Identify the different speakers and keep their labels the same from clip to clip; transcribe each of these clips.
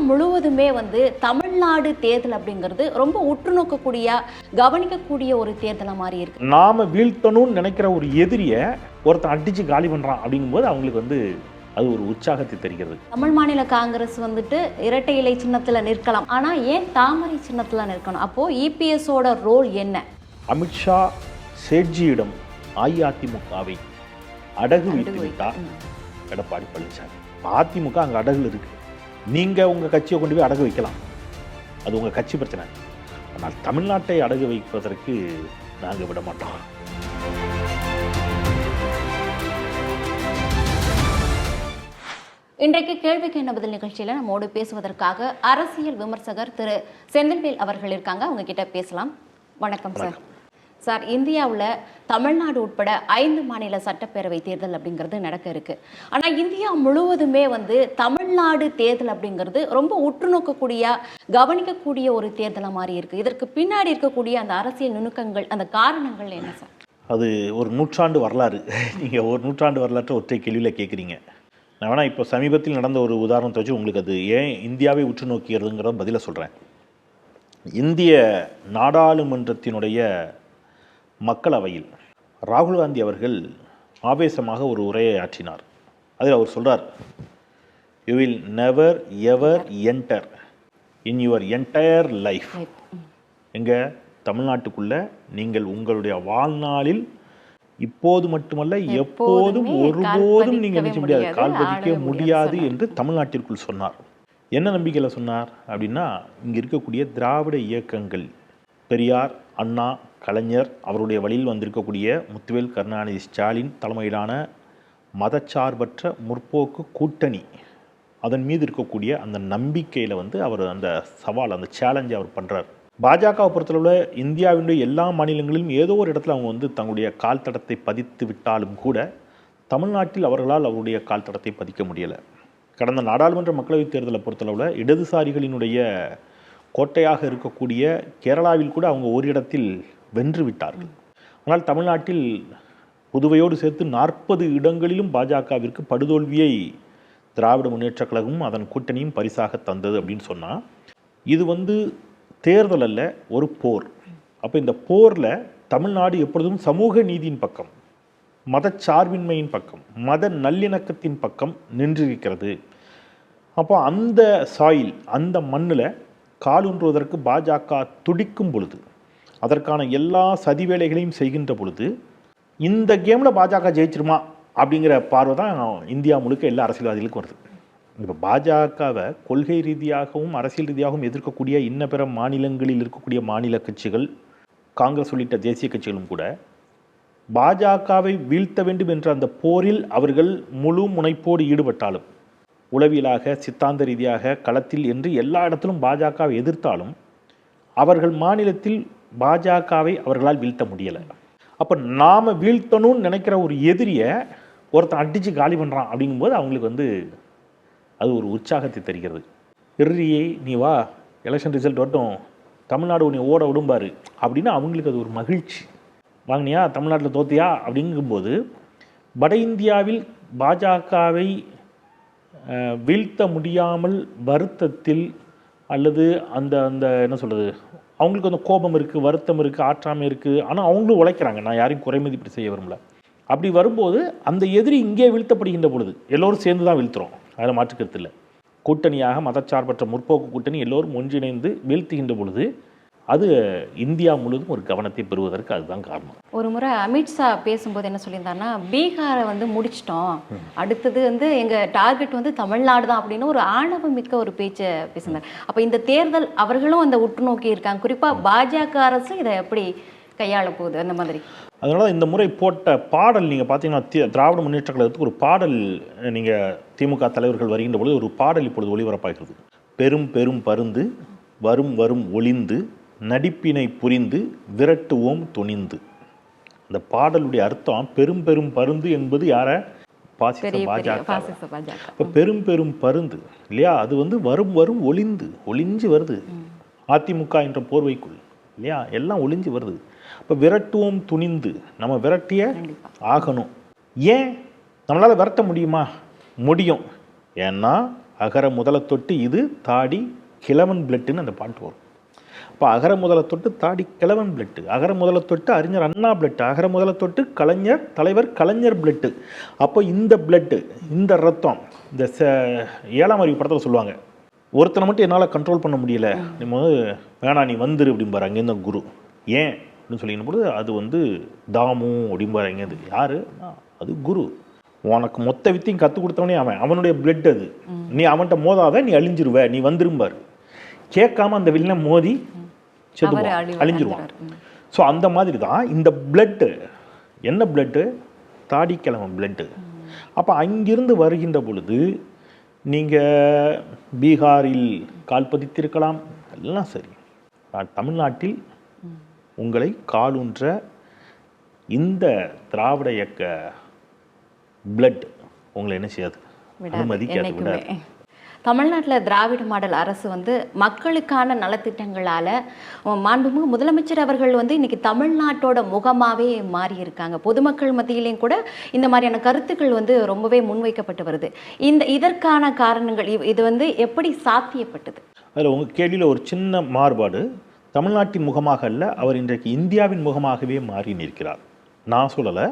Speaker 1: முழுவதுமே தமிழ்நாடு தேர்தல் அப்படிங்கிறது ரொம்ப உற்று நோக்கக்கூடிய கவனிக்கக்கூடிய ஒரு தேர்தலை மாதிரி இருக்கு.
Speaker 2: நாம வீழ்த்தணும்னு நினைக்கிற ஒரு எதிரியை ஒருத்தன் அடிச்சு காலி பண்றான் அப்படிங்கும்போது அவங்களுக்கு அது ஒரு உற்சாகத்தை தருகிறது.
Speaker 1: தமிழ் மாநில காங்கிரஸ் இரட்டை இலை சின்னத்துல நிற்கலாம், ஆனா ஏன் தாமரை சின்னத்துல நிற்கணும்? அப்போ இபிஎஸோட ரோல் என்ன?
Speaker 2: அமித்ஷா சேட்ஜியிடம் அஇஅதிமுகவை அடகு வைத்து விட்டார் எடப்பாடி பழனிசாமி. அதிமுக அங்கே அடகுல இருக்கு. நீங்கள் உங்கள் கட்சியை கொண்டு போய் அடகு வைக்கலாம், அது உங்கள் கட்சி பிரச்சனை. ஆனால் தமிழ்நாட்டை அடகு வைப்பதற்கு நாங்கள் விட மாட்டோம்.
Speaker 1: இன்றைக்கு கேள்விக்கு என்ன பதில் நிகழ்ச்சியில் நம்மோடு பேசுவதற்காக அரசியல் விமர்சகர் திரு செந்தில்வேல் அவர்கள் இருக்காங்க. அவங்க கிட்ட பேசலாம். வணக்கம் சார். சார், இந்தியாவில் தமிழ்நாடு உட்பட 5 மாநில சட்டப்பேரவை தேர்தல் அப்படிங்கிறது நடக்க இருக்கு. ஆனால் இந்தியா முழுவதுமே தமிழ்நாடு தேர்தல் அப்படிங்கிறது ரொம்ப உற்று நோக்கக்கூடிய கவனிக்கக்கூடிய ஒரு தேர்தலை மாதிரி இருக்கு. இதற்கு பின்னாடி இருக்கக்கூடிய அந்த அரசியல் நுணுக்கங்கள், அந்த காரணங்கள் என்ன சார்?
Speaker 2: அது ஒரு நூற்றாண்டு வரலாறு. நீங்கள் ஒரு நூற்றாண்டு வரலாற்றை ஒற்றை கேள்வியில் கேட்குறீங்க. நான் வேணா இப்போ சமீபத்தில் நடந்த ஒரு உதாரணத்தை வச்சு உங்களுக்கு அது ஏன் இந்தியாவை உற்று நோக்கிறதுங்கிற பதிலை சொல்கிறேன். இந்திய நாடாளுமன்றத்தினுடைய மக்களவையில் ராகுல் காந்தி அவர்கள் ஆவேசமாக ஒரு உரையை ஆற்றினார். அதில் அவர் சொல்கிறார், you will never ever enter in your entire life. எங்கே? தமிழ்நாட்டுக்குள்ளே நீங்கள் உங்களுடைய வாழ்நாளில் இப்போது மட்டுமல்ல எப்போதும் ஒருபோதும் நீங்கள் நினைச்ச முடியாது, கால் பதிக்க முடியாது என்று தமிழ்நாட்டிற்குள் சொன்னார். என்ன நம்பிக்கையில் சொன்னார் அப்படின்னா, இங்கே இருக்கக்கூடிய திராவிட இயக்கங்கள், பெரியார், அண்ணா, கலைஞர், அவருடைய வழியில் வந்திருக்கக்கூடிய முத்துவேல் கருணாநிதி ஸ்டாலின் தலைமையிலான மதச்சார்பற்ற முற்போக்கு கூட்டணி, அதன் மீது இருக்கக்கூடிய அந்த நம்பிக்கையில் அவர் அந்த சவால், அந்த சேலஞ்சை அவர் பண்ணுறார். பாஜகவை பொறுத்தளவில் இந்தியாவினுடைய எல்லா மாநிலங்களிலும் ஏதோ ஒரு இடத்துல அவங்க தங்களுடைய கால் தடத்தை பதித்து விட்டாலும் கூட தமிழ்நாட்டில் அவர்களால் அவருடைய கால் தடத்தை பதிக்க முடியலை. கடந்த நாடாளுமன்ற மக்களவைத் தேர்தலை பொறுத்தளவில் இடதுசாரிகளினுடைய கோட்டையாக இருக்கக்கூடிய கேரளாவில் கூட அவங்க ஒரு இடத்தில் வென்று விட்டார்கள். ஆனால் தமிழ்நாட்டில் புதுவையோடு சேர்த்து 40 இடங்களிலும் பாஜகவிற்கு படுதோல்வியை திராவிட முன்னேற்றக் கழகமும் அதன் கூட்டணியும் பரிசாக தந்தது அப்படின்னு சொன்னால், இது தேர்தல் அல்ல, ஒரு போர். அப்போ இந்த போரில் தமிழ்நாடு எப்பொழுதும் சமூக நீதியின் பக்கம், மதச்சார்பின்மையின் பக்கம், மத நல்லிணக்கத்தின் பக்கம் நின்றிருக்கிறது. அப்போ அந்த சாயில், அந்த மண்ணில் காலூன்றுவதற்கு பாஜக துடிக்கும் பொழுது, அதற்கான எல்லா சதி வேலைகளையும் செய்கின்ற பொழுது, இந்த கேமில் பாஜக ஜெயிச்சிருமா அப்படிங்கிற பார்வை தான் இந்தியா முழுக்க எல்லா அரசியல்வாதிகளுக்கும் வருது. இப்போ பாஜகவை கொள்கை ரீதியாகவும் அரசியல் ரீதியாகவும் எதிர்க்கக்கூடிய இன்ன பிற மாநிலங்களில் இருக்கக்கூடிய மாநில கட்சிகள், காங்கிரஸ் உள்ளிட்ட தேசிய கட்சிகளும் கூட பாஜகவை வீழ்த்த வேண்டும் என்ற அந்த போரில் அவர்கள் முழு முனைப்போடு ஈடுபட்டாலும், உளவியலாக சித்தாந்த ரீதியாக களத்தில் என்று எல்லா இடத்திலும் பாஜகவை எதிர்த்தாலும், அவர்கள் மாநிலத்தில் பாஜகவை அவர்களால் வீழ்த்த முடியலை. அப்போ நாம் வீழ்த்தணும்னு நினைக்கிற ஒரு எதிரியை ஒருத்தன் அடித்து காலி பண்ணுறான் அப்படிங்கும்போது அவங்களுக்கு அது ஒரு உற்சாகத்தை தருகிறது. எதிரியை நீ வா, எலெக்ஷன் ரிசல்ட் வரட்டும், தமிழ்நாடு உன்னை ஓட விடும்பாரு அப்படின்னு அவங்களுக்கு அது ஒரு மகிழ்ச்சி. வாங்கினியா, தமிழ்நாட்டில் தோத்தியா அப்படிங்கும்போது வட இந்தியாவில் பாஜகவை வீழ்த்த முடியாமல் வருத்தத்தில் அல்லது அந்த அந்த என்ன சொல்கிறது, அவங்களுக்கு அந்த கோபம் இருக்குது, வருத்தம் இருக்குது, ஆற்றாமை இருக்குது. ஆனால் அவங்களும் உழைக்கிறாங்க, நான் யாரையும் குறைமதிப்பீடு செய்ய விரும்பல. அப்படி வரும்போது அந்த எதிரி இங்கே வீழ்த்தப்படுகின்ற பொழுது எல்லோரும் சேர்ந்து தான் வீழ்த்துறோம், அதில் மாற்றுக்கிறது இல்லை. கூட்டணியாக மதச்சார்பற்ற முற்போக்கு கூட்டணி எல்லோரும் ஒன்றிணைந்து வீழ்த்துகின்ற பொழுது அது இந்தியா முழுவதும் ஒரு கவனத்தை பெறுவதற்கு அதுதான் காரணம்.
Speaker 1: ஒரு முறை அமித்ஷா பேசும்போது என்ன சொல்லியிருந்தாருன்னா, பீகாரை முடிச்சிட்டோம், அடுத்தது எங்கள் டார்கெட் தமிழ்நாடு தான் அப்படின்னு ஒரு ஆணவம் மிக்க ஒரு பேச்சை பேசினார். அப்போ இந்த தேர்தல் அவர்களும் அந்த உற்று நோக்கி இருக்காங்க. குறிப்பாக பாஜக அரசு இதை எப்படி கையாள போகுது அந்த மாதிரி.
Speaker 2: அதனால இந்த முறை போட்ட பாடல் நீங்கள் பார்த்தீங்கன்னா, திராவிட முன்னேற்ற கழகத்துக்கு ஒரு பாடல், நீங்கள் திமுக தலைவர்கள் வருகின்ற பொழுது ஒரு பாடல் இப்பொழுது ஒளிபரப்பாகிறது. பெரும் பெரும் பருந்து வரும் வரும் ஒளிந்து நடிப்பினை புரிந்து விரட்டுவோம் துணிந்து. அந்த பாடலுடைய அர்த்தம், பெரும் பெரும் பருந்து என்பது யார? பாசிச பாஜக. இப்போ பெரும் பெரும் பருந்து இல்லையா, அது வரும் வரும் ஒளிஞ்சு வருது அதிமுக என்ற போர்வைக்குள் இல்லையா, எல்லாம் ஒளிஞ்சு வருது. இப்போ விரட்டுவோம் துணிந்து, நம்ம விரட்டிய ஆகணும். ஏன் நம்மளால் விரட்ட முடியுமா? முடியும். ஏன்னா அகர முதல தொட்டு இது தாடி கிழவன் பிளட்டுன்னு அந்த பாட்டு வரும். அப்போ அகர முதல தொட்டு தாடி கிழவன் பிளட்டு, அகர முதல தொட்டு அறிஞர் அண்ணா பிளட்டு, அகர முதல தொட்டு கலைஞர் தலைவர் கலைஞர் பிளட்டு. அப்போ இந்த பிளட்டு, இந்த ரத்தம், இந்த 7ஆம் அறிவு படத்தில் சொல்லுவாங்க, ஒருத்தனை மட்டும் என்னால் கண்ட்ரோல் பண்ண முடியல, நம்ம வேணா நீ வந்துரு அப்படிம்பாரு அங்கேருந்து குரு. ஏன் அப்படின்னு சொல்லின போது அது வந்து தாமு அப்படிம்பாரு அங்கேருந்து. யாரு? அது குரு. உனக்கு மொத்த வித்தையும் கற்றுக் கொடுத்தவனே அவனுடைய பிளட் அது. நீ அவன்கிட்ட மோதாத, நீ அழிஞ்சிருவ, நீ வந்துரும்பாரு. கேட்காம அந்த வில்ல மோதி அழிஞ்சிருவான். ஸோ அந்த மாதிரி தான் இந்த பிளட்டு. என்ன பிளட்டு? தாடிக்கிழமன் பிளட்டு. அப்போ அங்கிருந்து வருகின்ற பொழுது நீங்கள் பீகாரில் கால் பதித்திருக்கலாம், எல்லாம் சரி. தமிழ்நாட்டில் உங்களை காலூன்ற இந்த திராவிட இயக்க பிளட் உங்களை என்ன செய்யாது, அனுமதிக்காது, விடாது.
Speaker 1: தமிழ்நாட்டில் திராவிட மாடல் அரசு வந்து மக்களுக்கான நலத்திட்டங்களால் மாண்புமிகு முதலமைச்சர் அவர்கள் வந்து இன்னைக்கு தமிழ்நாட்டோட முகமாகவே மாறி இருக்காங்க. பொதுமக்கள் மத்தியிலையும் கூட இந்த மாதிரியான கருத்துக்கள் வந்து ரொம்பவே முன்வைக்கப்பட்டு வருது. இதற்கான காரணங்கள் இது வந்து எப்படி சாத்தியப்பட்டது?
Speaker 2: அதில் உங்கள் கேள்வியில் ஒரு சின்ன மாறுபாடு. தமிழ்நாட்டின் முகமாக அல்ல, அவர் இன்றைக்கு இந்தியாவின் முகமாகவே மாறி நிற்கிறார். நான் சொல்லலை,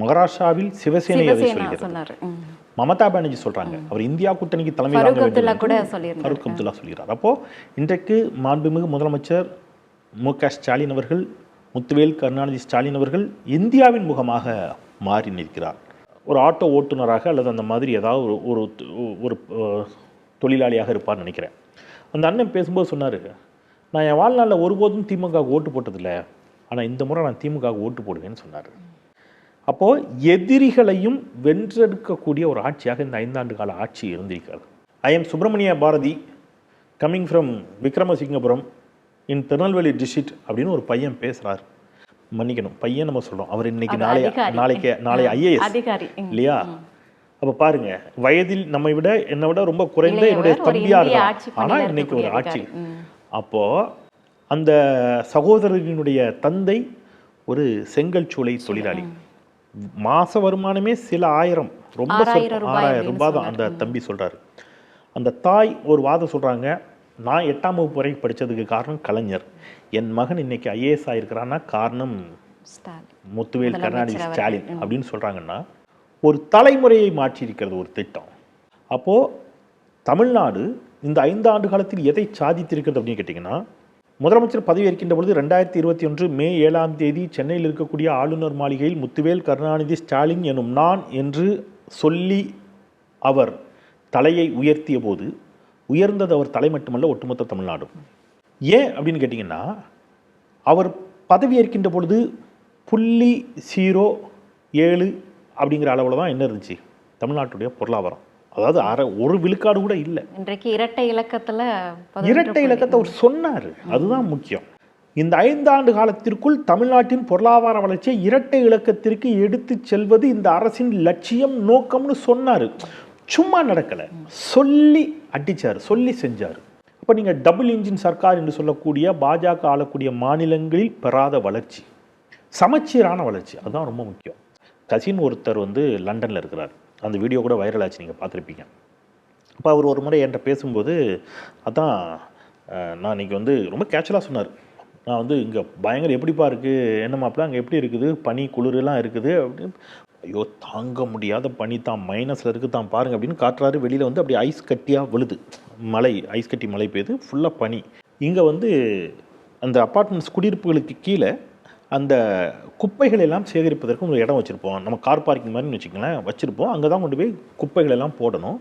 Speaker 2: மகாராஷ்டிராவில் சிவசேனை அதை சொல்கிறார், மமதா பானர்ஜி சொல்றாங்க. அவர் இந்தியா கூட்டணிக்கு தலைமை ஃபரூக் அப்துல்லா சொல்கிறார். அப்போ இன்றைக்கு மாண்புமிகு முதலமைச்சர் மு.க. ஸ்டாலின் அவர்கள், முத்துவேல் கருணாநிதி ஸ்டாலின் அவர்கள் இந்தியாவின் முகமாக மாறி நிற்கிறார். ஒரு ஆட்டோ ஓட்டுநராக அல்லது அந்த மாதிரி ஏதாவது ஒரு ஒரு தொழிலாளியாக இருப்பார்னு நினைக்கிறேன். அந்த அண்ணன் பேசும்போது சொன்னார், நான் என் வாழ்நாளில் ஒருபோதும் திமுக ஓட்டு போட்டதில்லை, ஆனால் இந்த முறை நான் திமுக ஓட்டு போடுவேன்னு சொன்னார். அப்போது எதிரிகளையும் வென்றெடுக்கக்கூடிய ஒரு ஆட்சியாக இந்த 5 ஆண்டு கால ஆட்சி இருந்திருக்கிறது. I am Subramania Bharati coming from Vikramasingapuram in Tirunelveli district அப்படின்னு ஒரு பையன் பேசுகிறார். மன்னிக்கணும், பையன் நம்ம சொல்கிறோம், அவர் இன்னைக்கு நாளை ஐஏஎஸ் இல்லையா? அப்போ பாருங்க, வயதில் என்னை விட ரொம்ப குறைந்த என்னுடைய தம்பியாக இருக்கார், ஆனால் இன்னைக்கு ஒரு ஆட்சி. அப்போது அந்த சகோதரனுடைய தந்தை ஒரு செங்கல் சூளை தொழிலாளி, மாச வருமானமே சில ஆயிரம், ரொம்ப 6000 ரூபாய் தான் அந்த தம்பி சொல்றாரு. அந்த தாய் ஒரு வாதம் சொல்றாங்க, நான் 8ஆம் வகுப்பு வரை படித்ததுக்கு காரணம் கலைஞர், என் மகன் இன்னைக்கு ஐஏஎஸ் ஆயிருக்கிறான்னா காரணம் முத்துவேல் கருணாநிதி ஸ்டாலின் அப்படின்னு சொல்றாங்கன்னா, ஒரு தலைமுறையை மாற்றி இருக்கிறது ஒரு திட்டம். அப்போ தமிழ்நாடு இந்த 5 ஆண்டு காலத்தில் எதை சாதித்திருக்கிறது அப்படின்னு கேட்டிங்கன்னா, முதலமைச்சர் பதவி ஏற்கின்ற பொழுது 2021 மே 7ஆம் தேதி சென்னையில் இருக்கக்கூடிய ஆளுநர் மாளிகையில் முத்துவேல் கருணாநிதி ஸ்டாலின் எனும் நான் என்று சொல்லி அவர் தலையை உயர்த்திய போது உயர்ந்தது அவர் தலை மட்டுமல்ல, ஒட்டுமொத்த தமிழ்நாடும். ஏன் அப்படின்னு கேட்டிங்கன்னா, அவர் பதவி ஏற்கின்ற பொழுது 0.07 அப்படிங்கிற அளவில் தான் என்ன இருந்துச்சு தமிழ்நாட்டுடைய பொருளாதாரம். அதாவது ஒரு விழுக்காடு கூட இல்லை.
Speaker 1: இன்றைக்கு இரட்டை இலக்கத்தை
Speaker 2: அவர் சொன்னார். அதுதான் முக்கியம். இந்த 5 ஆண்டு காலத்திற்குள் தமிழ்நாட்டின் பொருளாதார வளர்ச்சியை இரட்டை இலக்கத்திற்கு எடுத்து செல்வது இந்த அரசின் லட்சியம், நோக்கம்னு சொன்னார். சும்மா நடக்கலை, சொல்லி அடித்தார், சொல்லி செஞ்சார். அப்போ நீங்கள் டபுள் இன்ஜின் சர்க்கார் என்று சொல்லக்கூடிய பாஜக ஆளக்கூடிய மாநிலங்களில் பெறாத வளர்ச்சி, சமச்சீரான வளர்ச்சி, அதுதான் ரொம்ப முக்கியம். கசின் ஒருத்தர் லண்டனில் இருக்கிறார். அந்த வீடியோ கூட வைரல் ஆச்சு, நீங்கள் பார்த்துருப்பீங்க. அப்போ அவர் ஒரு முறை என்கிட்ட பேசும்போது அதான் நான் இன்றைக்கி ரொம்ப கேஷுவலாக சொன்னார், நான் இங்கே பயங்கர எப்படிப்பா இருக்குது, என்ன மாப்பிள்ள அங்கே எப்படி இருக்குது, பனி குளிரெல்லாம் இருக்குது அப்படின்னு. ஐயோ தாங்க முடியாத பனி தான், மைனஸில் இருக்குது தான் பாருங்கள் அப்படின்னு காட்டுறாரு. வெளியில் அப்படி ஐஸ் கட்டியாக விழுது, மழை, ஐஸ் கட்டி மழை பெய்யுது, ஃபுல்லாக பனி. இங்கே அந்த அப்பார்ட்மெண்ட்ஸ் குடியிருப்புகளுக்கு கீழே அந்த குப்பைகள் எல்லாம் சேகரிப்பதற்கு ஒரு இடம் வச்சுருப்போம், நம்ம கார் பார்க்கிங் மாதிரி வச்சுக்கங்களேன், வச்சுருப்போம். அங்கே தான் கொண்டு போய் குப்பைகள் எல்லாம் போடணும்.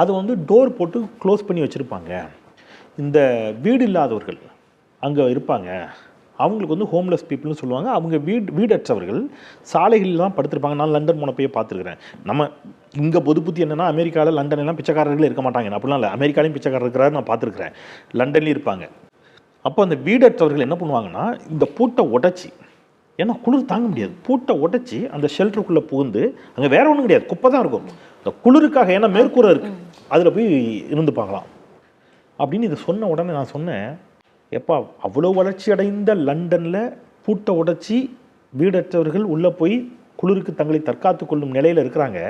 Speaker 2: அது டோர் போட்டு க்ளோஸ் பண்ணி வச்சுருப்பாங்க. இந்த வீடு இல்லாதவர்கள் அங்கே இருப்பாங்க, அவங்களுக்கு ஹோம்லெஸ் பீப்புள்னு சொல்லுவாங்க. அவங்க வீடற்றவர்கள் சாலைகளில் தான் படுத்திருப்பாங்க. நான் லண்டன் போனப்பையே பார்த்துருக்குறேன். நம்ம இங்கே பொது புத்தி என்னென்னா, அமெரிக்காவில் லண்டன்லாம் பிச்சைக்காரர்களே இருக்க மாட்டாங்க, அப்படிலாம் இல்லை. அமெரிக்காலையும் பிச்சைக்காரர் இருக்கிறாரு, நான் பார்த்துருக்குறேன். லண்டன்லேயும் இருப்பாங்க. அப்போ அந்த வீடற்றவர்கள் என்ன பண்ணுவாங்கன்னா, இந்த பூட்டை உடைச்சி, ஏன்னா குளிர் தாங்க முடியாது, பூட்டை உடைச்சி அந்த ஷெல்டருக்குள்ளே புகுந்து, அங்கே வேற ஒன்றும் கிடையாது, குப்பை தான் இருக்கும், இந்த குளிருக்காக, ஏன்னா மேற்கூரை இருக்குது, அதில் போய் இருந்து பார்க்கலாம் அப்படின்னு. இதை சொன்ன உடனே நான் சொன்னேன், எப்பா அவ்வளோ வளர்ச்சி அடைந்த லண்டனில் பூட்டை உடைச்சி வீடற்றவர்கள் உள்ளே போய் குளிருக்கு தங்களை தற்காத்து கொள்ளும் நிலையில் இருக்கிறாங்க.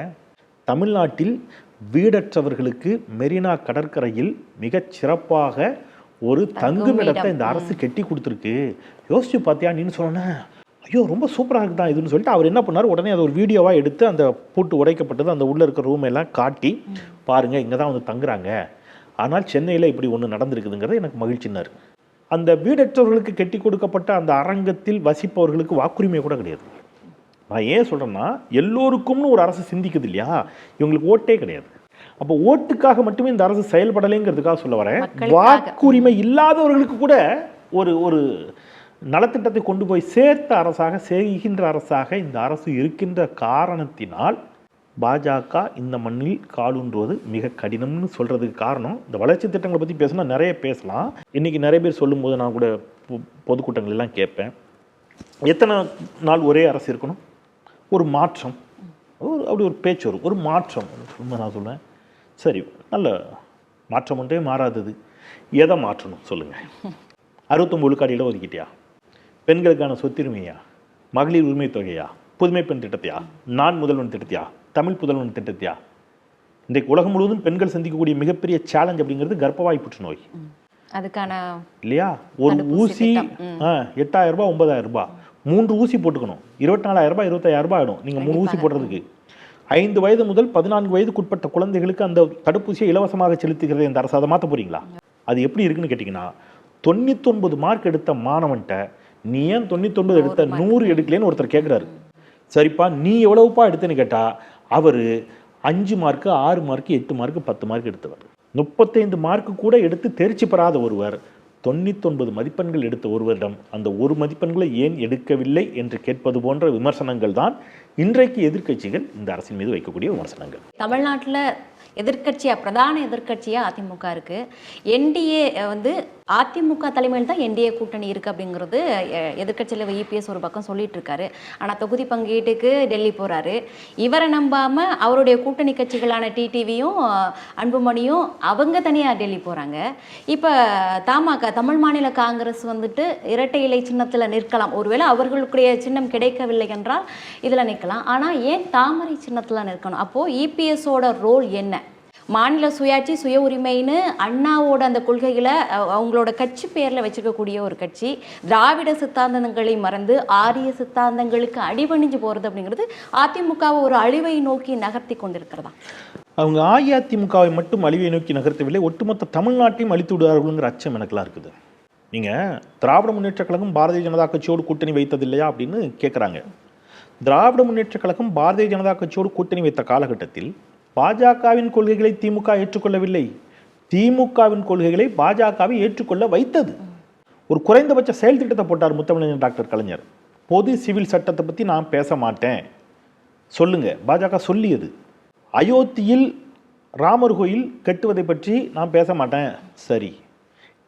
Speaker 2: தமிழ்நாட்டில் வீடற்றவர்களுக்கு மெரினா கடற்கரையில் மிகச் சிறப்பாக ஒரு தங்குமிடத்தை இந்த அரசு கட்டி கொடுத்துருக்கு. யோசிச்சு பார்த்தியா நீன்னு சொன்னேன். ஐயோ ரொம்ப சூப்பராக இருக்குதான் இதுன்னு சொல்லிட்டு அவர் என்ன பண்ணார், உடனே அதை ஒரு வீடியோவாக எடுத்து அந்த பூட்டு உடைக்கப்பட்டது அந்த உள்ளே இருக்கிற ரூம் எல்லாம் காட்டி, பாருங்கள் இங்கே தான் வந்து தங்குறாங்க, ஆனால் சென்னையில் இப்படி ஒன்று நடந்திருக்குதுங்கிறது எனக்கு மகிழ்ச்சினார். அந்த வீடற்றவர்களுக்கு கட்டி கொடுக்கப்பட்ட அந்த அரங்கத்தில் வசிப்பவர்களுக்கு வாக்குரிமை கூட கிடையாது. நான் ஏன் சொல்கிறேன்னா, எல்லோருக்கும்னு ஒரு அரசு சிந்திக்குது இல்லையா, இவங்களுக்கு ஓட்டே கிடையாது. அப்போ ஓட்டுக்காக மட்டுமே இந்த அரசு செயல்படலைங்கிறதுக்காக சொல்ல வரேன். வாக்குரிமை இல்லாதவர்களுக்கு கூட ஒரு ஒரு நலத்திட்டத்தை கொண்டு போய் சேர்த்த அரசாக, செய்கின்ற அரசாக இந்த அரசு இருக்கின்ற காரணத்தினால் பாஜக இந்த மண்ணில் காலூன்றுவது மிக கடினம்னு சொல்கிறதுக்கு காரணம். இந்த வளர்ச்சி திட்டங்களை பற்றி பேசினா நிறைய பேசலாம். இன்றைக்கி நிறைய பேர் சொல்லும்போது நான் கூட பொதுக்கூட்டங்கள் எல்லாம் கேட்பேன், எத்தனை நாள் ஒரே அரசு இருக்கணும், ஒரு மாற்றம், அப்படி ஒரு பேச்சு வரும், ஒரு மாற்றம். நான் சொல்லுவேன், சரி நல்ல மாற்றம் ஒன்றே மாறாதது, எதை மாற்றணும் சொல்லுங்கள். 69 விழுக்காடு இடம் ஒதுக்கிட்டியா, பெண்களுக்கான சொத்துரிமையா, மகளிர் உரிமை தொகையா, புதுமை பெண் திட்டத்தையா, நான் முதல்வன் திட்டத்தையா, தமிழ் புதல்வன் திட்டத்தையா? இன்றைக்கு உலகம் முழுவதும் பெண்கள் சந்திக்கக்கூடிய மிகப்பெரிய சேலஞ்ச் அப்படிங்கிறது கர்ப்பவாய் புற்றுநோய்.
Speaker 1: அதுக்கான
Speaker 2: இல்லையா, ஒரு ஊசி 8,000 ரூபாய் 9,000 ரூபாய், 3 ஊசி போட்டுக்கணும், 24,000 ரூபாய் 25,000 ரூபாய் ஆகிடும் நீங்கள் 3 ஊசி போடுறதுக்கு. 5 வயது முதல் 14 வயதுக்குட்பட்ட குழந்தைகளுக்கு அந்த தடுப்பூசியை இலவசமாக செலுத்துகிறது இந்த அரசு. அதை மாற்ற போறீங்களா? அது எப்படி இருக்குன்னு கேட்டிங்கன்னா, 99 மார்க் எடுத்த மாணவன்கிட்ட நீ ஏன் 99 எடுத்த 100 எடுக்கலன்னு ஒருத்தர் கேட்குறாரு. சரிப்பா நீ எவ்வளவுப்பா எடுத்தேன்னு கேட்டால் அவர் 5 மார்க்கு 6 மார்க்கு 8 மார்க்கு 10 மார்க் எடுத்தவர். 35 மார்க்கு கூட எடுத்து தேர்ச்சி பெறாத ஒருவர் 99 மதிப்பெண்கள் எடுத்த ஒருவரிடம் அந்த ஒரு மதிப்பெண்களை ஏன் எடுக்கவில்லை என்று கேட்பது போன்ற விமர்சனங்கள் தான் இன்றைக்கு எதிர்க்கட்சிகள் இந்த அரசின் மீது வைக்கக்கூடிய விமர்சனங்கள்.
Speaker 1: தமிழ்நாட்டில் பிரதான எதிர்க்கட்சியா அதிமுக இருக்கு. என்டிஏ அதிமுக தலைமையில் தான் என்டிஏ கூட்டணி இருக்கு அப்படிங்கிறது எதிர்க்கட்சியில் இபிஎஸ் ஒரு பக்கம் சொல்லிட்டு இருக்காரு. ஆனால் தொகுதி பங்கீட்டுக்கு டெல்லி போறாரு. இவரை நம்பாம அவருடைய கூட்டணி கட்சிகளான டிடிவியும் அன்புமணியும் அவங்க தனியாக டெல்லி போறாங்க. இப்போ தமாக தமிழ் மாநில காங்கிரஸ் இரட்டை இலை சின்னத்தில் நிற்கலாம். ஒருவேளை அவர்களுடைய சின்னம் கிடைக்கவில்லை என்றால் இதில் நிற்கலாம். ஆனால் ஏன் தாமரை சின்னத்தில் நிற்கணும்? அப்போ இபிஎஸோட ரோல் என்ன? மாநில சுயாட்சி சுய உரிமைன்னு அண்ணாவோட அந்த கொள்கைகளை அவங்களோட கட்சி பேரில் வச்சுருக்கக்கூடிய ஒரு கட்சி திராவிட சித்தாந்தங்களை மறந்து ஆரிய சித்தாந்தங்களுக்கு அடிபணிஞ்சு போகிறது அப்படிங்கிறது அதிமுகவை ஒரு அழிவை நோக்கி நகர்த்தி கொண்டிருக்கிறதா?
Speaker 2: அவங்க அஇஅதிமுகவை மட்டும் அழிவை நோக்கி நகர்த்தவில்லை, ஒட்டுமொத்த தமிழ்நாட்டையும் அழித்து விடுவார்கள்ங்கிற அச்சம் எனக்குலாம் இருக்குது. நீங்கள் திராவிட முன்னேற்ற கழகம் பாரதிய ஜனதா கட்சியோடு கூட்டணி வைத்தது இல்லையா அப்படின்னு கேட்குறாங்க. திராவிட முன்னேற்ற கழகம் பாரதிய ஜனதா கட்சியோடு கூட்டணி வைத்த காலகட்டத்தில் பாஜகவின் கொள்கைகளை திமுக ஏற்றுக்கொள்ளவில்லை, திமுகவின் கொள்கைகளை பாஜகவை ஏற்றுக்கொள்ள வைத்தது. ஒரு குறைந்தபட்ச செயல் திட்டத்தை போட்டார் முத்தமிழர் டாக்டர் கலைஞர். பொது சிவில் சட்டத்தை பற்றி நான் பேச மாட்டேன் சொல்லுங்க, பாஜக சொல்லியது. அயோத்தியில் ராமர் கோயில் கட்டுவதை பற்றி நான் பேச மாட்டேன், சரி.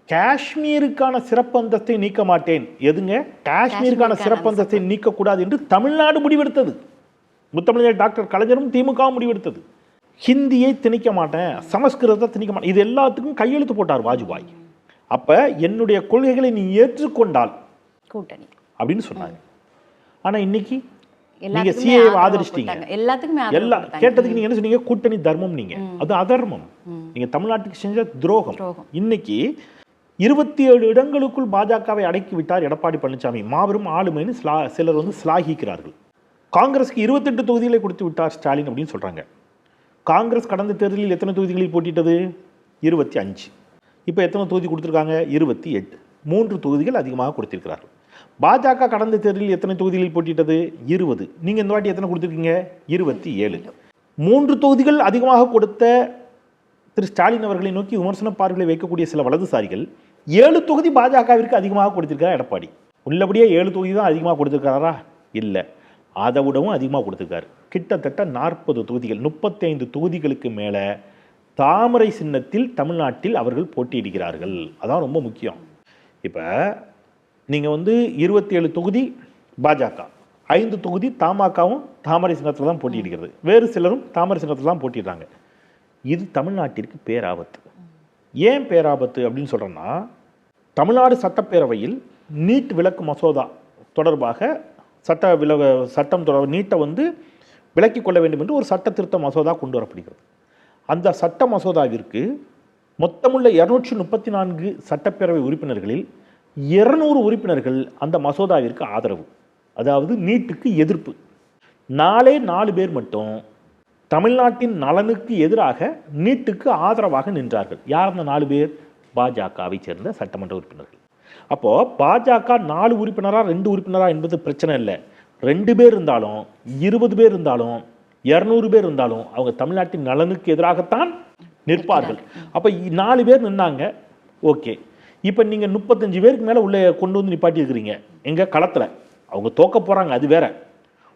Speaker 2: காஷ்மீருக்கான சிறப்பு அந்தஸ்தை நீக்க மாட்டேன், எதுங்க காஷ்மீருக்கான சிறப்பு அந்தஸ்தை நீக்கக்கூடாது என்று தமிழ்நாடு முடிவெடுத்தது. முத்தமிழர் டாக்டர் கலைஞரும் திமுகவும் முடிவெடுத்தது. ஹிந்தியை திணிக்க மாட்டேன், சமஸ்கிருதத்தை திணிக்க மாட்டேன், இது எல்லாத்துக்கும் கையெழுத்து போட்டார் வாஜ்பாய். அப்ப என்னுடைய கொள்கைகளை நீ ஏற்றுக்கொண்டால் கூட்டணி அப்படின்னு சொன்னாங்க. ஆனா இன்னைக்கு நீங்க சிஏ ஆதரிச்சிட்டீங்க, எல்லாம் கேட்டதுக்கு நீங்க என்ன சொன்னீங்க, கூட்டணி தர்மம். நீங்க அது அதர்மம், நீங்க தமிழ்நாட்டுக்கு செஞ்ச துரோகம். இன்னைக்கு 27 இடங்களுக்குள் பாஜகவை அடக்கி விட்டார் எடப்பாடி பழனிசாமி. மாபெரும் ஆளுமைன்னு சிலர் சிலாகிக்கிறார்கள். காங்கிரஸுக்கு 28 தொகுதிகளை கொடுத்து விட்டார் ஸ்டாலின் அப்படின்னு சொல்றாங்க. காங்கிரஸ் கடந்த தேர்தலில் எத்தனை தொகுதிகளில் போட்டிட்டது? 25. இப்போ எத்தனை தொகுதி கொடுத்துருக்காங்க? 28. 3 தொகுதிகள் அதிகமாக கொடுத்திருக்கிறார்கள். பாஜக கடந்த தேர்தலில் எத்தனை தொகுதிகளில் போட்டிட்டது? 20. நீங்கள் இந்த வாட்டி எத்தனை கொடுத்துருக்கீங்க? 27. 3 தொகுதிகள் அதிகமாக கொடுத்த திரு ஸ்டாலின் அவர்களை நோக்கி விமர்சன பார்வைகளை வைக்கக்கூடிய சில வலதுசாரிகள் 7 தொகுதி பாஜகவிற்கு அதிகமாக கொடுத்திருக்கிறார் எடப்பாடி. உள்ளபடியே 7 தொகுதி தான் அதிகமாக கொடுத்திருக்காரா? இல்லை, அதை விடவும் அதிகமாக கொடுத்துருக்காரு. கிட்டத்தட்ட 40 தொகுதிகள், 35 தொகுதிகளுக்கு மேலே தாமரை சின்னத்தில் தமிழ்நாட்டில் அவர்கள் போட்டியிடுகிறார்கள். அதான் ரொம்ப முக்கியம். இப்போ நீங்கள் 27 தொகுதி பாஜக, 5 தொகுதி தமாகவும் தாமரை சின்னத்தில் தான் போட்டியிடுகிறது. வேறு சிலரும் தாமரை சின்னத்தில் தான் போட்டிடுறாங்க. இது தமிழ்நாட்டிற்கு பேராபத்து. ஏன் பேராபத்து அப்படின்னு சொல்கிறேன்னா, தமிழ்நாடு சட்டப்பேரவையில் நீட் விலக்கு மசோதா தொடர்பாக சட்டம் தொடர்பாக நீட்டை விலக்கிக் கொள்ள வேண்டும் என்று ஒரு சட்ட திருத்த மசோதா கொண்டு வரப்படுகிறது. அந்த சட்ட மசோதாவிற்கு மொத்தமுள்ள 234 சட்டப்பேரவை உறுப்பினர்களில் 200 உறுப்பினர்கள் அந்த மசோதாவிற்கு ஆதரவு, அதாவது நீட்டுக்கு எதிர்ப்பு. 4 பேர் மட்டும் தமிழ்நாட்டின் நலனுக்கு எதிராக நீட்டுக்கு ஆதரவாக நின்றார்கள். யார் அந்த 4 பேர்? பாஜகவை சேர்ந்த சட்டமன்ற உறுப்பினர்கள். அப்போ பாஜக 4 உறுப்பினரா 2 உறுப்பினரா என்பது பிரச்சனை இல்லை. 2 பேர் இருந்தாலும் 20 பேர் இருந்தாலும் 200 பேர் இருந்தாலும் அவங்க தமிழ்நாட்டின் நலனுக்கு எதிராகத்தான் நிற்பார்கள். அப்ப 4 பேர் நின்னாங்க, ஓகே. இப்ப நீங்க 35 பேருக்கு மேல உள்ள கொண்டு வந்து நிப்பாட்டி இருக்கிறீங்க எங்க களத்துல. அவங்க தோக்க போறாங்க, அது வேற.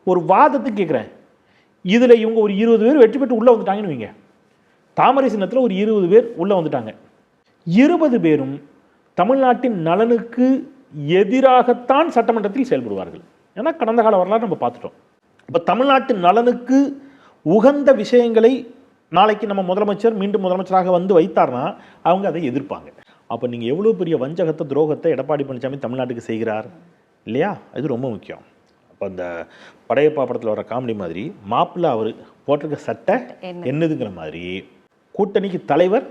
Speaker 2: ஒரு வாதத்துக்கு கேட்கிறேன், இதுல இவங்க ஒரு 20 பேர் வெற்றி பெற்று உள்ள வந்துட்டாங்கன்னு வைங்க. தாமரை சின்னத்துல ஒரு 20 பேர் உள்ள வந்துட்டாங்க. 20 பேரும் தமிழ்நாட்டின் நலனுக்கு எதிராகத்தான் சட்டமன்றத்தில் செயல்படுவார்கள். ஏன்னா கடந்த கால வரலாறு நம்ம பார்த்துட்டோம். இப்போ தமிழ்நாட்டின் நலனுக்கு உகந்த விஷயங்களை நாளைக்கு நம்ம முதலமைச்சர் மீண்டும் முதலமைச்சராக வந்து வைத்தார்னா அவங்க அதை எதிர்ப்பாங்க. அப்போ நீங்கள் எவ்வளோ பெரிய வஞ்சகத்தை துரோகத்தை எடப்பாடி பழனிசாமி தமிழ்நாட்டுக்கு செய்கிறார் இல்லையா? இது ரொம்ப முக்கியம். அப்போ அந்த படையப்பா படத்தில் வர காமெடி மாதிரி மாப்பிள்ளை அவர் போட்டிருக்க சட்டை என்னதுங்கிற மாதிரி கூட்டணிக்கு தலைவர்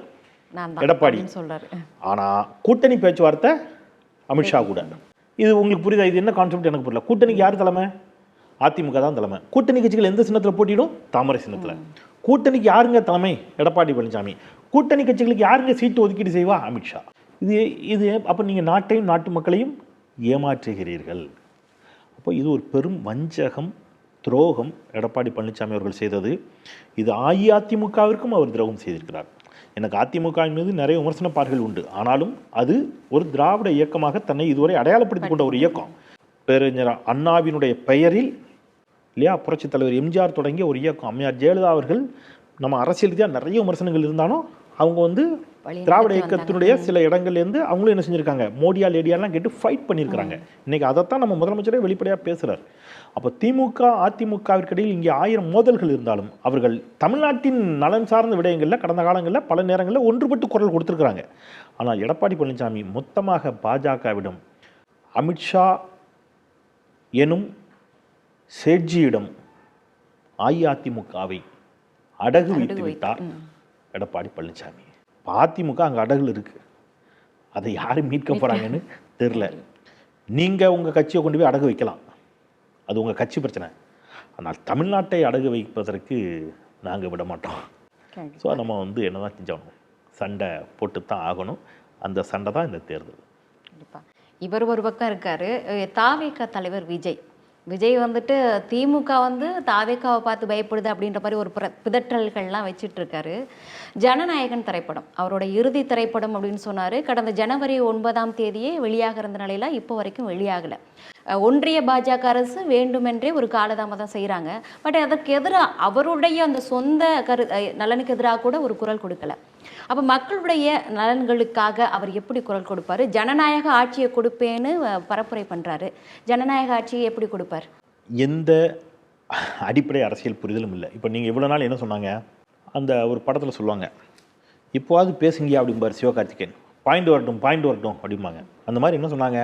Speaker 2: எடப்பாடி சொல்றாரு. ஆனால் கூட்டணி பேச்சுவார்த்தை அமித்ஷா கூட. இது உங்களுக்கு புரியுதா? இது என்ன கான்செப்ட் எனக்கு புரியல. கூட்டணிக்கு யார் தலைமை? அதிமுக தான் தலைமை. கூட்டணி கட்சிகள் எந்த சின்னத்தில் போட்டிடும்? தாமரை சின்னத்தில். கூட்டணிக்கு யாருங்க தலைமை? எடப்பாடி பழனிசாமி. கூட்டணி கட்சிகளுக்கு யாருங்க சீட்டு ஒதுக்கீடு செய்வா? அமித்ஷா. இது அப்போ நீங்கள் நாட்டையும் நாட்டு மக்களையும் ஏமாற்றுகிறீர்கள். அப்போ இது ஒரு பெரும் வஞ்சகம், துரோகம் எடப்பாடி பழனிசாமி அவர்கள் செய்தது. இது அஇஅதிமுகவிற்கும் அவர் துரோகம் செய்திருக்கிறார். எனக்கு அதிமுக மீது நிறைய விமர்சன பார்வைகள் உண்டு. ஆனாலும் அது ஒரு திராவிட இயக்கமாக தன்னை இதுவரை அடையாளப்படுத்திக் கொண்ட ஒரு இயக்கம். பேரறிஞர் அண்ணாவினுடைய பெயரில் இல்லையா புரட்சித் தலைவர் எம்ஜிஆர் தொடங்கிய ஒரு இயக்கம். அம்மையார் ஜெயலலிதா அவர்கள் நம்ம அரசியல் ரீதியாக நிறைய விமர்சனங்கள் இருந்தாலும் அவங்க திராவிட இயக்கத்தினுடைய சில இடங்கள்லேருந்து அவங்களும் என்ன செஞ்சுருக்காங்க, மோடியா லேடியாலாம் கேட்டு ஃபைட் பண்ணியிருக்கிறாங்க. இன்னைக்கு அதைத்தான் நம்ம முதலமைச்சரே வெளிப்படையாக பேசுகிறார். அப்போ திமுக அதிமுகவிற்கிடையில் இங்கே 1000 மோதல்கள் இருந்தாலும் அவர்கள் தமிழ்நாட்டின் நலன் சார்ந்த விடயங்களில் கடந்த காலங்களில் பல நேரங்களில் ஒன்றுபட்டு குரல் கொடுத்துருக்குறாங்க. ஆனால் எடப்பாடி பழனிசாமி மொத்தமாக பாஜகவிடம், அமித்ஷா எனும் சேட்ஜியிடம் அஇஅதிமுகவை அடகு வைத்து விட்டார் எடப்பாடி பழனிசாமி. அதிமுக அங்கே அடகுல இருக்கு, அதை யாரும் மீட்க போறாங்கன்னு தெரியல. நீங்க உங்க கட்சியை கொண்டு போய் அடகு வைக்கலாம், அது உங்க கட்சி பிரச்சனை. ஆனால் தமிழ்நாட்டை அடகு வைப்பதற்கு நாங்கள் விட மாட்டோம். ஸோ நம்ம என்னதான் செஞ்சோம், சண்டை போட்டு தான் ஆகணும். அந்த சண்டை தான் இந்த தேர்தல்.
Speaker 1: இவர் ஒரு பக்கம் இருக்காரு. தாவேக தலைவர் விஜய் திமுக தாவேக்காவை பார்த்து பயப்படுது அப்படின்ற மாதிரி ஒரு பிதற்றல்கள்லாம் வச்சுட்டு இருக்காரு. ஜனநாயகன் திரைப்படம் அவரோட இறுதி திரைப்படம் அப்படின்னு சொன்னார். கடந்த ஜனவரி 9ஆம் தேதியே வெளியாக இருந்த நிலையில இப்போ வரைக்கும் வெளியாகலை. ஒன்றிய பாஜக அரசு வேண்டுமென்றே ஒரு காலதாமதம் செய்கிறாங்க. பட் அதற்கு எதிராக அவருடைய அந்த சொந்த நலனுக்கு எதிராக கூட ஒரு குரல் கொடுக்கல. அப்போ மக்களுடைய நலன்களுக்காக அவர் எப்படி குரல் கொடுப்பாரு? ஜனநாயக ஆட்சியை கொடுப்பேன்னு பரப்புரை பண்ணுறாரு. ஜனநாயக ஆட்சியை எப்படி கொடுப்பார்?
Speaker 2: எந்த அடிப்படை அரசியல் புரிதலும் இல்லை. இப்போ நீங்கள் இவ்வளோ நாள் என்ன சொன்னாங்க, அந்த ஒரு படத்தில் சொல்லுவாங்க, இப்போவாது பேசுங்க அப்படிம்பார் சிவகார்த்திகேயன். பாயிண்ட் வரட்டும் அப்படிம்பாங்க. அந்த மாதிரி என்ன சொன்னாங்க,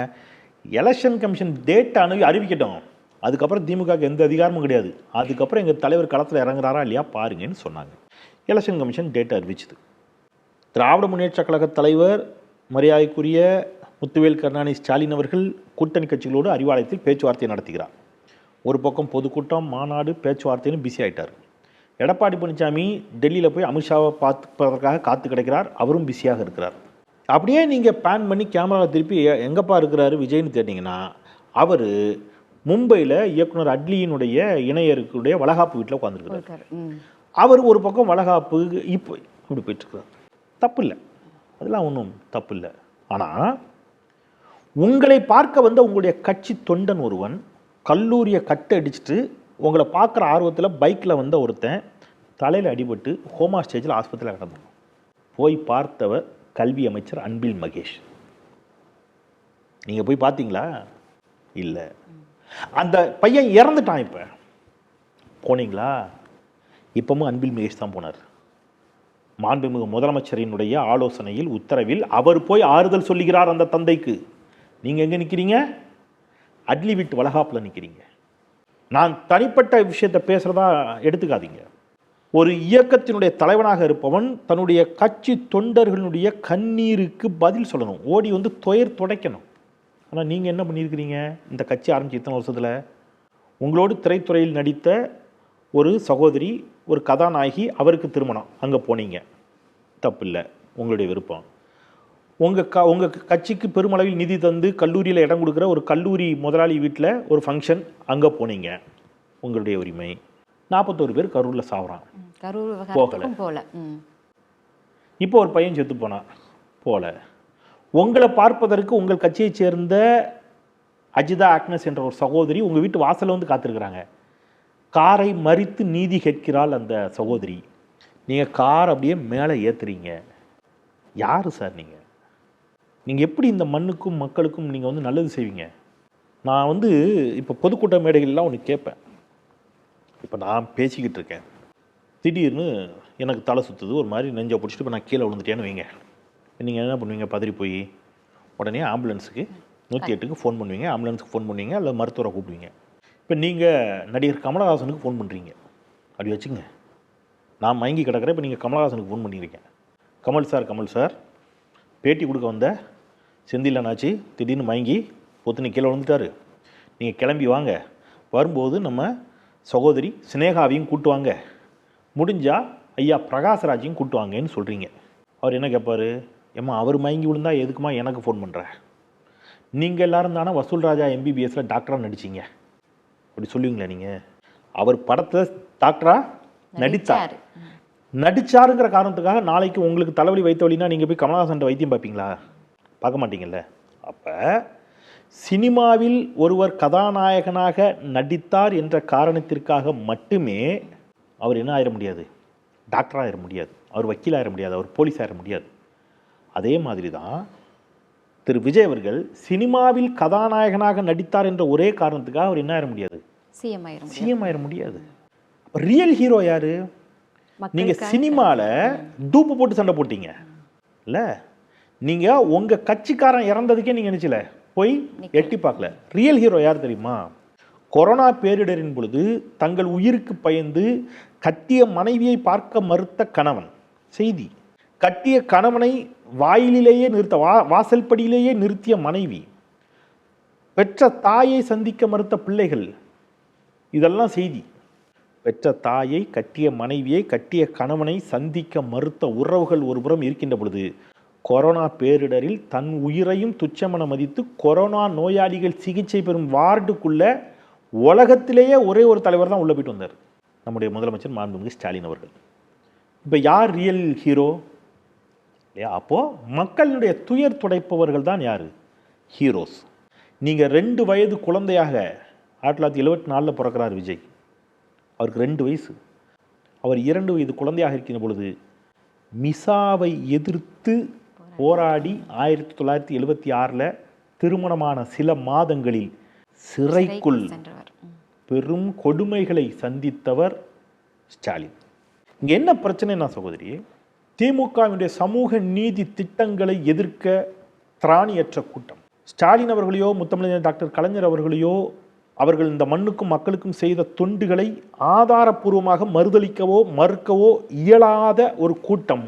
Speaker 2: எலெக்ஷன் கமிஷன் டேட்டை அறிவிக்கட்டும், அதுக்கப்புறம் திமுகவுக்கு எந்த அதிகாரமும் கிடையாது, அதுக்கப்புறம் எங்கள் தலைவர் களத்தில் இறங்குறாரா இல்லையா பாருங்கன்னு சொன்னாங்க. எலெக்ஷன் கமிஷன் டேட்டை அறிவிச்சது. திராவிட முன்னேற்ற கழக தலைவர் மரியாதைக்குரிய முத்துவேல் கருணாநிதி ஸ்டாலின் அவர்கள் கூட்டணி கட்சிகளோடு அறிவாலயத்தில் பேச்சுவார்த்தை நடத்துகிறார். ஒரு பக்கம் பொதுக்கூட்டம், மாநாடு, பேச்சுவார்த்தைன்னு பிஸி ஆகிட்டார். எடப்பாடி பழனிசாமி டெல்லியில் போய் அமித்ஷாவை பார்த்துப்பதற்காக காத்து கிடைக்கிறார், அவரும் பிஸியாக இருக்கிறார். அப்படியே நீங்கள் பேன் பண்ணி கேமராவை திருப்பி எங்கப்பா இருக்கிறாரு விஜய்னு தேட்டிங்கன்னா, அவர் மும்பையில் இயக்குனர் அட்லியினுடைய இணையருக்குடைய வளகாப்பு வீட்டில் உட்காந்துருக்கிறார். அவர் ஒரு பக்கம் வளகாப்பு இப்போ இப்படி போயிட்டுருக்கிறார். தப்பு இல்லை, அதெல்லாம் ஒன்றும் தப்பு இல்லை. ஆனால் உங்களை பார்க்க உங்களுடைய கட்சி தொண்டன் ஒருவன் கல்லூரியை கட்டு அடிச்சுட்டு உங்களை பார்க்குற ஆர்வத்தில் பைக்கில் ஒருத்தன் தலையில் அடிபட்டு ஹோமா ஸ்டேஜில் ஆஸ்பத்திரியில் கிடந்தான். போய் பார்த்தவர் கல்வி அமைச்சர் அன்பில் மகேஷ். நீங்கள் போய் பார்த்தீங்களா? இல்லை. அந்த பையன் இறந்துட்டான். இப்போ போனீங்களா? இப்பவும் அன்பில் மகேஷ் தான் போனார். மாண்புமிகு முதலமைச்சரினுடைய ஆலோசனையில் உத்தரவில் அவர் போய் ஆறுதல் சொல்லுகிறார் அந்த தந்தைக்கு. நீங்கள் எங்கே நிற்கிறீங்க? அட்லி வீட்டு வளகாப்பில் நிற்கிறீங்க. நான் தனிப்பட்ட விஷயத்தை பேசுகிறதா எடுத்துக்காதீங்க. ஒரு இயக்கத்தினுடைய தலைவனாக இருப்பவன் தன்னுடைய கட்சி தொண்டர்களுடைய கண்ணீருக்கு பதில் சொல்லணும், ஓடி வந்து துயர் துடைக்கணும். ஆனால் நீங்கள் என்ன பண்ணியிருக்கிறீங்க? இந்த கட்சி ஆரம்பிச்சு இத்தனை வருஷத்தில் உங்களோடு திரைத்துறையில் நடித்த ஒரு சகோதரி, ஒரு கதாநாயகி, அவருக்கு திருமணம், அங்கே போனீங்க, தப்பில்லை, உங்களுடைய விருப்பம். உங்கள் கட்சிக்கு பெருமளவில் நிதி தந்து கல்லூரியில் இடம் கொடுக்குற ஒரு கல்லூரி முதலாளி வீட்டில் ஒரு ஃபங்க்ஷன், அங்கே போனீங்க, உங்களுடைய உரிமை. 41 பேர் கரூரில் சாவுறான், போகலை. இப்போ ஒரு பையன் செத்து போனான், போல. உங்களை பார்ப்பதற்கு உங்கள் கட்சியைச் சேர்ந்த அஜிதா ஆக்னஸ் என்ற ஒரு சகோதரி உங்கள் வீட்டு வாசலில் வந்து காத்திருக்கிறாங்க. காரை மறித்து நீதி கேட்கிறாள் அந்த சகோதரி. நீங்கள் கார் அப்படியே மேலே ஏற்றுறீங்க. யார் சார் நீங்கள்? நீங்கள் எப்படி இந்த மண்ணுக்கும் மக்களுக்கும் நீங்கள் வந்து நல்லது செய்வீங்க? நான் வந்து இப்போ பொதுக்கூட்ட மேடைகள்லாம் ஒன்று கேட்பேன். இப்போ நான் பேசிக்கிட்டு இருக்கேன், திடீர்னு எனக்கு தலை சுற்றுது, ஒரு மாதிரி நெஞ்சை பிடிச்சிட்டு இப்போ நான் கீழே விழுந்துட்டேன்னு வைங்க. நீங்கள் என்ன பண்ணுவீங்க? பதறி போய் உடனே ஆம்புலன்ஸுக்கு 108க்கு ஃபோன் பண்ணுவீங்க, ஆம்புலன்ஸுக்கு ஃபோன் பண்ணுவீங்க, அல்லது மருத்துவரை கூப்பிடுவீங்க. இப்போ நீங்கள் நடிகர் கமலஹாசனுக்கு ஃபோன் பண்ணுறீங்க, அப்படி வச்சுங்க. நான் மயங்கி கிடக்கிறேன், இப்போ நீங்கள் கமலஹாசனுக்கு ஃபோன் பண்ணியிருக்கேன். கமல் சார் பேட்டி கொடுக்க வந்த செந்திலனாச்சு திடீர்னு மயங்கி பொத்துனி கீழே விழுந்துட்டார், நீங்கள் கிளம்பி வாங்க, வரும்போது நம்ம சகோதரி சினேகாவையும் கூட்டுவாங்க, முடிஞ்சால் ஐயா பிரகாஷ்ராஜையும் கூட்டுவாங்கன்னு சொல்கிறீங்க. அவர் என்ன கேட்பார்? ஏம்மா அவர் மயங்கி விழுந்தா எதுக்குமா எனக்கு ஃபோன் பண்ணுற? நீங்கள் எல்லோரும் தானே வசூல் ராஜா MBBSல டாக்டராக நடிச்சிங்க, அப்படி சொல்லுவீங்களா நீங்கள்? அவர் படத்தை டாக்டராக நடித்தாருங்கிற காரணத்துக்காக நாளைக்கு உங்களுக்கு தலைவலி வைத்த வலினா நீங்கள் போய் கமலஹாசன் வைத்தியம் பார்ப்பீங்களா? பார்க்க மாட்டீங்கல்ல. அப்போ சினிமாவில் ஒருவர் கதாநாயகனாக நடித்தார் என்ற காரணத்திற்காக மட்டுமே அவர் என்ன ஆயிட முடியாது? டாக்டராக ஆயிட முடியாது, அவர் வக்கீல் ஆயிட முடியாது, அவர் போலீஸ் ஆயிட முடியாது. அதே மாதிரி தான் திரு விஜய் அவர்கள் சினிமாவில் கதாநாயகனாக நடித்தார் என்ற ஒரே காரணத்துக்காக அவர் என்ன ஆயிட முடியாது? சிஎம் ஆயிட முடியாது. ரியல் ஹீரோ யாரு? நீங்கள் சினிமாவில் டூப்பு போட்டு சண்டை போட்டீங்க இல்லை, நீங்கள் உங்கள் கட்சிக்காரன் இறந்ததுக்கே நீங்கள் நினச்சல போய் எட்டி பார்க்கல. ரியல் ஹீரோ யார் தெரியுமா? கொரோனா பேரிடரின் பொழுது தங்கள் உயிருக்கு பயந்து கட்டிய மனைவியை பார்க்க மறுத்த கணவன். செய்தி, கட்டிய கணவனை வாயிலேயே வாசல்படியிலேயே நிறுத்திய மனைவி, பெற்ற தாயை சந்திக்க மறுத்த பிள்ளைகள், இதெல்லாம் செய்தி. பெற்ற தாயை, கட்டிய மனைவியை, கட்டிய கணவனை சந்திக்க மறுத்த உறவுகள் ஒருபுறம் இருக்கின்ற பொழுது, கொரோனா பேரிடரில் தன் உயிரையும் துச்சமென மதித்து கொரோனா நோயாளிகள் சிகிச்சை பெறும் வார்டுக்குள்ள உலகத்திலேயே ஒரே ஒரு தலைவர் தான் உள்ள போயிட்டு வந்தார், நம்முடைய முதலமைச்சர் மாண்புமிகு ஸ்டாலின் அவர்கள். இப்போ யார் ரியல் ஹீரோ இல்லையா? அப்போது மக்களுடைய துயர் துடைப்பவர்கள் தான் யார்? ஹீரோஸ். நீங்கள் 2 வயது குழந்தையாக 1974 பிறக்கிறார் விஜய், அவருக்கு 2 வயசு. அவர் 2 வயது குழந்தையாக இருக்கின்ற பொழுது மிசாவை எதிர்த்து போராடி 1976 திருமணமான சில மாதங்களில் சிறைக்குள் பெரும் கொடுமைகளை சந்தித்தவர் ஸ்டாலின். இங்கே என்ன பிரச்சனைனா சகோதரி, திமுகவினுடைய சமூக நீதி திட்டங்களை எதிர்க்க திராணியற்ற கூட்டம் ஸ்டாலின் அவர்களையோ முத்தமிழர் டாக்டர் கலைஞர் அவர்களையோ அவர்கள் இந்த மண்ணுக்கும் மக்களுக்கும் செய்த தொண்டுகளை ஆதாரப்பூர்வமாக மறுக்கவோ இயலாத ஒரு கூட்டம்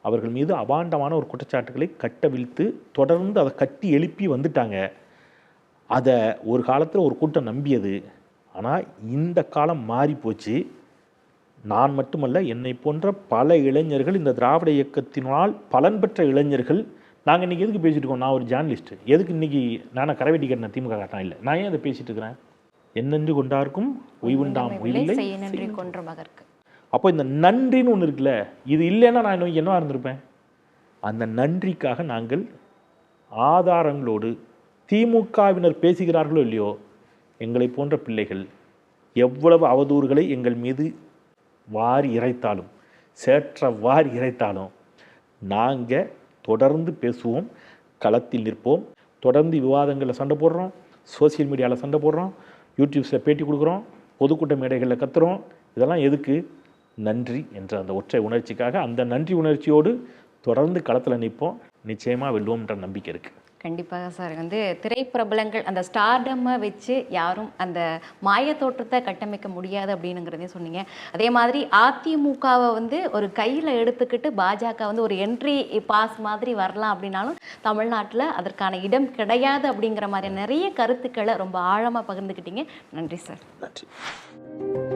Speaker 2: அவர்கள் மீது அபாண்டமான ஒரு குற்றச்சாட்டுகளை கட்டவிழ்த்து தொடர்ந்து அதை கட்டி எழுப்பி வந்துட்டாங்க. அதை ஒரு காலத்தில் ஒரு கூட்டம் நம்பியது. ஆனால் இந்த காலம் மாறி போச்சு. நான் மட்டுமல்ல, என்னை போன்ற பல இளைஞர்கள், இந்த திராவிட இயக்கத்தினால் பலன் பெற்ற இளைஞர்கள், நாங்கள் இன்றைக்கி எதுக்கு பேசிகிட்டு இருக்கோம்? நான் ஒரு ஜேர்னலிஸ்ட்டு, எதுக்கு இன்றைக்கி நானும் கரவேட்டி கட்டின திமுக காட்டான் இல்லை, நான் ஏன் அதை பேசிகிட்டு இருக்கிறேன்? என்னென்று கொண்டாருக்கும் உய்வுண்டாம் உயிரில்லை
Speaker 1: நன்றி கொன்ற மகற்கு.
Speaker 2: அப்போ இந்த நன்றின்னு ஒன்று இருக்குல்ல, இது இல்லைன்னா நான் இன்னும் என்னவா இருந்திருப்பேன்? அந்த நன்றிக்காக நாங்கள் ஆதாரங்களோடு திமுகவினர் பேசுகிறார்களோ இல்லையோ, எங்களை போன்ற பிள்ளைகள் எவ்வளவு அவதூறுகளை எங்கள் மீது வாரி இறைத்தாலும், வாரி இறைத்தாலும் நாங்கள் தொடர்ந்து பேசுவோம், களத்தில் நிற்போம், தொடர்ந்து விவாதங்களில் சண்டை போடுறோம், சோசியல் மீடியாவில் சண்டை போடுறோம், யூடியூப்ஸில் பேட்டி கொடுக்குறோம், பொதுக்கூட்ட மேடைகளில் கத்துறோம். இதெல்லாம் எதுக்கு? நன்றி என்ற அந்த ஒற்றை உணர்ச்சிக்காக. அந்த நன்றி உணர்ச்சியோடு தொடர்ந்து களத்தில் நிற்போம், நிச்சயமாக வெல்வோம்ன்ற நம்பிக்கை இருக்குது.
Speaker 1: கண்டிப்பாக சார். வந்து திரைப்பிரபலங்கள் அந்த ஸ்டார்டம்மை வச்சு யாரும் அந்த மாய தோற்றத்தை கட்டமைக்க முடியாது அப்படின்னுங்கிறதையும் சொன்னீங்க. அதே மாதிரி அதிமுகவை வந்து ஒரு கையில் எடுத்துக்கிட்டு பாஜக வந்து ஒரு என்ட்ரி பாஸ் மாதிரி வரலாம் அப்படின்னாலும் தமிழ்நாட்டில் அதற்கான இடம் கிடையாது அப்படிங்கிற மாதிரி நிறைய கருத்துக்களை ரொம்ப ஆழமாக பகிர்ந்துக்கிட்டீங்க. நன்றி சார்.
Speaker 2: நன்றி.